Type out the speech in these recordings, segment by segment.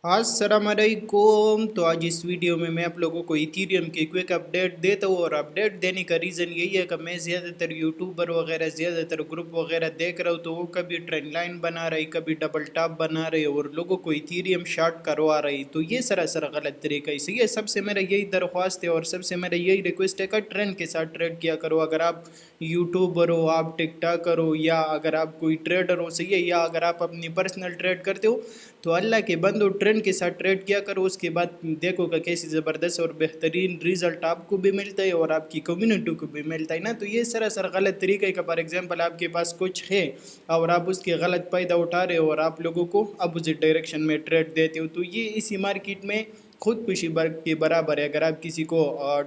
अस्सलामुअलैकुम। तो आज इस वीडियो में मैं आप लोगों को इथीरियम की क्विक अपडेट देता हूँ। और अपडेट देने का रीज़न यही है कि मैं ज़्यादातर यूट्यूबर वगैरह ज़्यादातर ग्रुप वगैरह देख रहा हूँ, तो वो कभी ट्रेंड लाइन बना रही, कभी डबल टॉप बना रहे और लोगों को इथीरियम शॉर्ट करवा रही। तो ये सरासर गलत तरीका है। इसलिए सबसे मेरा यही दरख्वास्त है और सबसे मेरा यही रिक्वेस्ट है कि ट्रेंड के साथ ट्रेड किया करो। अगर आप यूट्यूबर हो, आप टिकटॉकर हो, या अगर आप कोई ट्रेडर हो, सही है, या अगर आप अपनी पर्सनल ट्रेड करते हो, तो अल्लाह के बंदो ट्रेंड के साथ ट्रेड किया करो। उसके बाद देखो कि कैसी ज़बरदस्त और बेहतरीन रिजल्ट आपको भी मिलता है और आपकी कम्युनिटी को भी मिलता है ना। तो ये सरासर गलत तरीका है। फॉर एग्जांपल आपके पास कुछ है और आप उसके गलत फ़ायदा उठा रहे हो और आप लोगों को अपोजिट डायरेक्शन में ट्रेड देते हो, तो ये इसी मार्केट में खुदकुशी के बराबर है अगर आप किसी को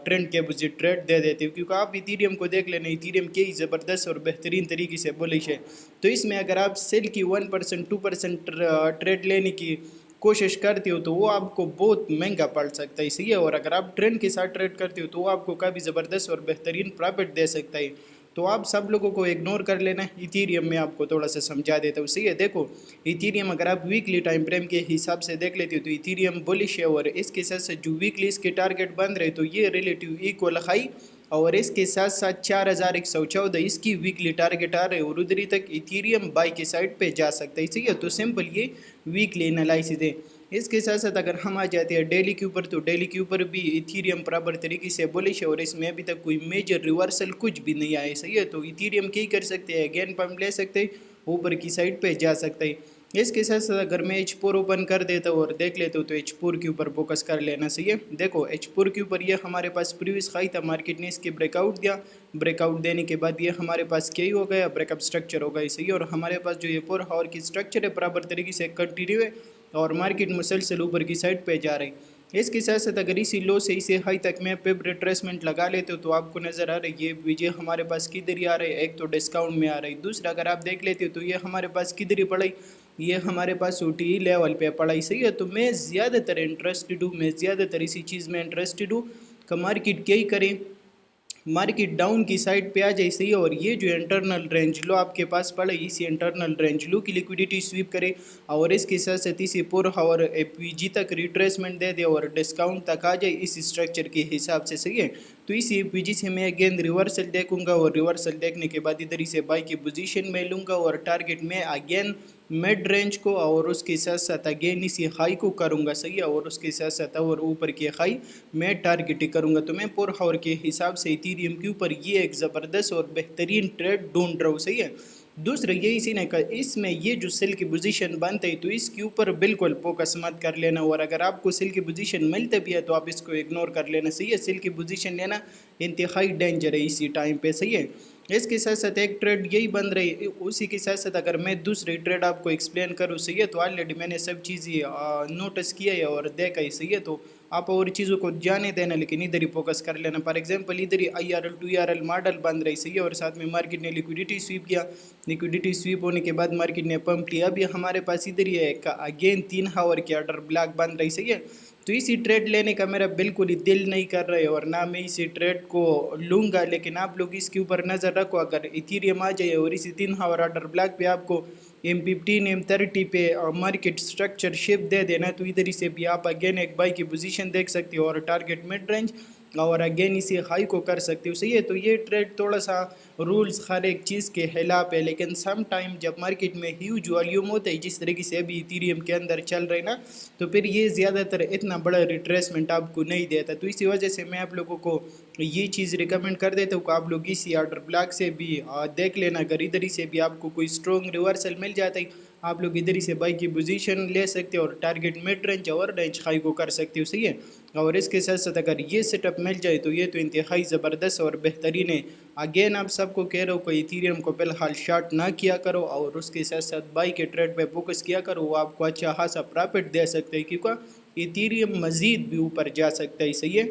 ट्रेंड के अपोजिट ट्रेड दे देते हो। क्योंकि आप इथीरियम को देख लेना, इथीरियम के ही ज़बरदस्त और बेहतरीन तरीके से बुलिश है। तो इसमें अगर आप सेल की 1% 2% ट्रेड लेने की कोशिश करते हो तो वो आपको बहुत महंगा पड़ सकता है, सही है। और अगर आप ट्रेंड के साथ ट्रेड करते हो तो वो आपको काफ़ी ज़बरदस्त और बेहतरीन प्रॉफिट दे सकता है। तो आप सब लोगों को इग्नोर कर लेना। इथीरियम में आपको थोड़ा सा समझा देता हूँ, सही है। देखो, इथीरियम अगर आप वीकली टाइम फ्रेम के हिसाब से देख लेते हो तो इथीरियम बुलिश है और इसके साथ साथ जो वीकली इसके टारगेट बन रहे तो ये रिलेटिव इक्वल हाई, और इसके साथ साथ 4114 इसकी वीकली टारगेट आ रहे हैं और उधरी तक इथीरियम बाई के साइड पे जा सकता है, सही है। तो सिंपल ये वीकली एनालिसिस है। इसके साथ साथ अगर हम आ जाते हैं डेली के ऊपर, तो डेली के ऊपर भी इथीरियम बराबर तरीके से बुलिश है और इसमें अभी तक कोई मेजर रिवर्सल कुछ भी नहीं आया, सही है। तो इथीरियम क्या ही कर सकते हैं, अगेन पंप ले सकते हैं, ऊपर की साइड पे जा सकते हैं। इसके साथ साथ अगर मैं H4 ओपन कर देता हूँ और देख लेता हूँ तो H4 के ऊपर फोकस कर लेना, सही है। देखो H4 के ऊपर ये हमारे पास प्रीवियस हाई था, मार्केट ने इसके ब्रेकआउट दिया, ब्रेकआउट देने के बाद ये हमारे पास क्या ही हो गया, ब्रेकअप स्ट्रक्चर हो गया, सही है। और हमारे पास जो ये 4 आवर की स्ट्रक्चर है बराबर तरीके से कंटिन्यू है और मार्केट मुसलसल ऊपर की साइड पे जा रही है। इसके साथ साथ अगर इसी लो से इसे हाई तक में पिप रिट्रेसमेंट लगा लेते हो तो आपको नज़र आ रही है ये विजय हमारे पास किधर ही आ रहा है, एक तो डिस्काउंट में आ रही, दूसरा अगर आप देख लेते हो तो ये हमारे पास किधर ही पड़ी, ये हमारे पास OTE लेवल पे पढ़ाई, सही है। तो मैं ज़्यादातर इंटरेस्टेड हूँ, मैं ज़्यादातर इसी चीज़ में इंटरेस्टेड हूँ कि मार्केट क्या ही करें, मार्केट डाउन की साइड पे आ जाए, सही है। और ये जो इंटरनल रेंज लो आपके पास पड़े, इसी इंटरनल रेंज लो की लिक्विडिटी स्वीप करे और इसके साथ साथ इसी पूरा और PG तक रिट्रेसमेंट दे दे और डिस्काउंट तक आ जाए इस स्ट्रक्चर के हिसाब से, सही है। तो इसी PG से मैं अगेन रिवर्सल देखूंगा और रिवर्सल देखने के बाद इधर से बाई की पोजीशन में लूँगा और टारगेट में अगेन मिड रेंज को और उसके साथ साथ अगेन इसी हाई को करूँगा, सही है। और उसके साथ साथ और ऊपर के हाई मैं टारगेट करूँगा। तो मैं पर हावर के हिसाब से इथीरियम के ऊपर ये एक ज़बरदस्त और बेहतरीन ट्रेड ढूंढ रहा हूँ, सही है। दूसरा ये इसी ने कहा इसमें ये जो सेल की पोजीशन बनते है तो इसके ऊपर बिल्कुल फोकस मत कर लेना, और अगर आपको सेल की पोजीशन मिलते भी है तो आप इसको इग्नोर कर लेना, सही है। सेल की पोजीशन लेना इंतहाई डेंजर है इसी टाइम पे, सही है। इसके साथ साथ एक ट्रेड यही बन रही है, उसी के साथ साथ अगर मैं दूसरी ट्रेड आपको एक्सप्लेन करूँ, सही है, तो ऑलरेडी मैंने सब चीज़ें नोटिस किया है और देखा है, सही है। तो आप और चीज़ों को जाने देना लेकिन इधर ही फोकस कर लेना। फॉर एग्जांपल इधर ही IRL 2RL मॉडल बन रही, सही है। और साथ में मार्केट ने लिक्विडिटी स्वीप किया, लिक्विडिटी स्वीप होने के बाद मार्केट ने पंप लिया। अभी हमारे पास इधर ही है अगेन 3 आवर की ऑर्डर ब्लॉक बन रही, सही है। तो इसी ट्रेड लेने का मेरा बिल्कुल ही दिल नहीं कर रहा है और ना मैं इसी ट्रेड को लूँगा, लेकिन आप लोग इसके ऊपर नज़र रखो। अगर इथीरियम आ जाए और इसी 3 आवर ऑर्डर ब्लॉक पे आपको M15 M30 पे मार्केट स्ट्रक्चर शेप दे देना तो इधर से भी आप अगेन एक बाई की पोजीशन देख सकते हो और टारगेट मिड रेंज और अगेन इसी हाई को कर सकते हो, सही है। तो ये ट्रेड थोड़ा सा रूल्स हर एक चीज़ के खिलाफ है, लेकिन सम टाइम जब मार्केट में ह्यूज वॉल्यूम होता है जिस तरीके से अभी इथीरियम के अंदर चल रहे ना, तो फिर ये ज़्यादातर इतना बड़ा रिट्रेसमेंट आपको नहीं देता। तो इसी वजह से मैं आप लोगों को ये चीज़ रिकमेंड कर देता हूँ कि आप लोग इसी ऑर्डर ब्लॉक से भी देख लेना। अगर इधर ही से भी आपको कोई स्ट्रॉन्ग रिवर्सल मिल जाता है आप लोग इधर ही से बाई की पोजीशन ले सकते हो और टारगेट मिड रेंज और रेंज हाई को कर सकते हो, सही है। और इसके साथ साथ अगर ये सेटअप मिल जाए तो ये तो इंतहाई ज़बरदस्त और बेहतरीन है। अगेन आप सबको कह रहा हूँ कि इथीरियम को फिलहाल शॉर्ट ना किया करो और उसके साथ साथ बाई के ट्रेड पे फोकस किया करो, वो आपको अच्छा खासा प्रॉफिट दे सकते हैं क्योंकि इथीरियम मज़ीद भी ऊपर जा सकता है, सही है।